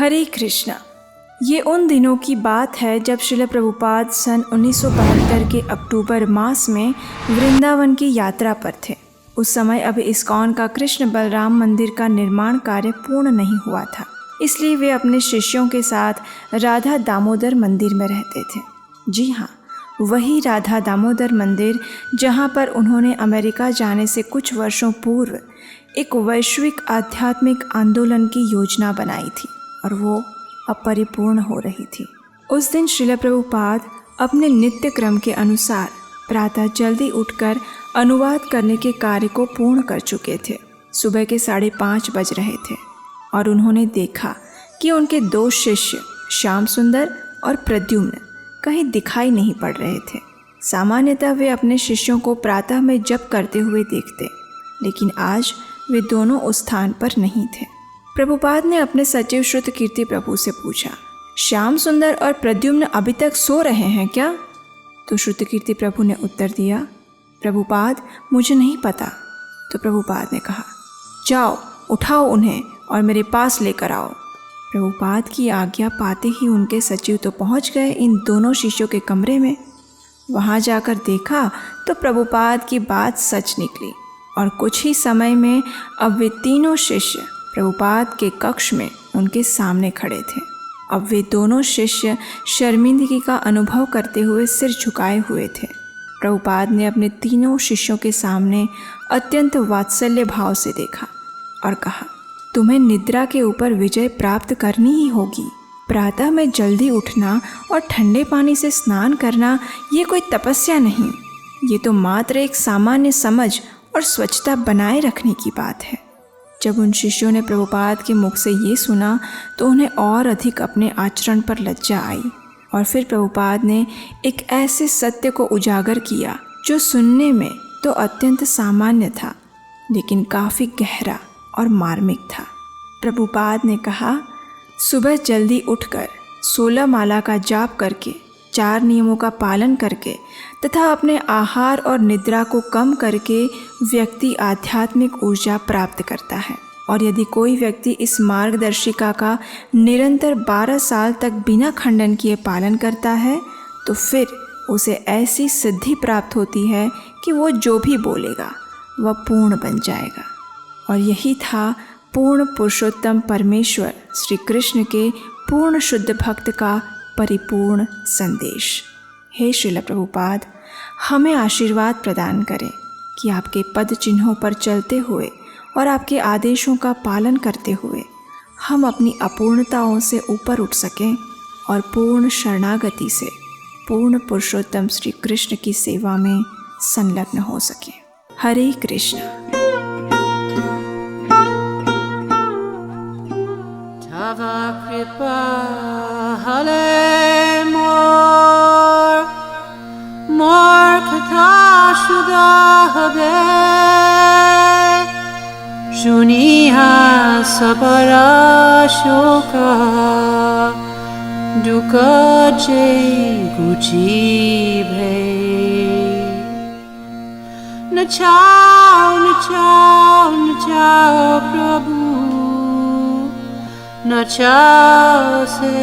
हरे कृष्णा। ये उन दिनों की बात है जब श्रील प्रभुपाद सन 1972 के अक्टूबर मास में वृंदावन की यात्रा पर थे। उस समय अभी इस्कॉन का कृष्ण बलराम मंदिर का निर्माण कार्य पूर्ण नहीं हुआ था, इसलिए वे अपने शिष्यों के साथ राधा दामोदर मंदिर में रहते थे। जी हाँ, वही राधा दामोदर मंदिर जहाँ पर उन्होंने अमेरिका जाने से कुछ वर्षों पूर्व एक वैश्विक आध्यात्मिक आंदोलन की योजना बनाई थी और वो अब परिपूर्ण हो रही थी। उस दिन श्रील प्रभुपाद अपने नित्य क्रम के अनुसार प्रातः जल्दी उठकर अनुवाद करने के कार्य को पूर्ण कर चुके थे। सुबह के 5:30 बज रहे थे और उन्होंने देखा कि उनके 2 शिष्य श्याम सुंदर और प्रद्युम्न कहीं दिखाई नहीं पड़ रहे थे। सामान्यतः वे अपने शिष्यों को प्रातः में जप करते हुए देखते, लेकिन आज वे दोनों उस स्थान पर नहीं थे। प्रभुपाद ने अपने सचिव श्रुत कीर्ति प्रभु से पूछा, श्याम सुंदर और प्रद्युम्न अभी तक सो रहे हैं क्या? तो श्रुत कीर्ति प्रभु ने उत्तर दिया, प्रभुपाद मुझे नहीं पता। तो प्रभुपाद ने कहा, जाओ उठाओ उन्हें और मेरे पास लेकर आओ। प्रभुपाद की आज्ञा पाते ही उनके सचिव तो पहुंच गए इन दोनों शिष्यों के कमरे में। वहां जाकर देखा तो प्रभुपाद की बात सच निकली और कुछ ही समय में अब वे तीनों शिष्य प्रभुपाद के कक्ष में उनके सामने खड़े थे। अब वे दोनों शिष्य शर्मिंदगी का अनुभव करते हुए सिर झुकाए हुए थे। प्रभुपाद ने अपने तीनों शिष्यों के सामने अत्यंत वात्सल्य भाव से देखा और कहा, तुम्हें निद्रा के ऊपर विजय प्राप्त करनी ही होगी। प्रातः में जल्दी उठना और ठंडे पानी से स्नान करना ये कोई तपस्या नहीं, ये तो मात्र एक सामान्य समझ और स्वच्छता बनाए रखने की बात है। जब उन शिष्यों ने प्रभुपाद के मुख से ये सुना तो उन्हें और अधिक अपने आचरण पर लज्जा आई और फिर प्रभुपाद ने एक ऐसे सत्य को उजागर किया जो सुनने में तो अत्यंत सामान्य था, लेकिन काफ़ी गहरा और मार्मिक था। प्रभुपाद ने कहा, सुबह जल्दी उठकर 16 माला का जाप करके, 4 नियमों का पालन करके तथा अपने आहार और निद्रा को कम करके व्यक्ति आध्यात्मिक ऊर्जा प्राप्त करता है। और यदि कोई व्यक्ति इस मार्गदर्शिका का निरंतर 12 साल तक बिना खंडन किए पालन करता है तो फिर उसे ऐसी सिद्धि प्राप्त होती है कि वो जो भी बोलेगा वह पूर्ण बन जाएगा। और यही था पूर्ण पुरुषोत्तम परमेश्वर श्री कृष्ण के पूर्ण शुद्ध भक्त का परिपूर्ण संदेश। हे श्रील प्रभुपाद, हमें आशीर्वाद प्रदान करें कि आपके पद चिन्हों पर चलते हुए और आपके आदेशों का पालन करते हुए हम अपनी अपूर्णताओं से ऊपर उठ सकें और पूर्ण शरणागति से पूर्ण पुरुषोत्तम श्री कृष्ण की सेवा में संलग्न हो सकें। हरे कृष्ण। तव कृपा हले मोर कथा शुदा हबे, शुनिहा सबरा शोका दुख जे गुची भे। नचाओ नचाओ नचाओ प्रभु, नचाओ से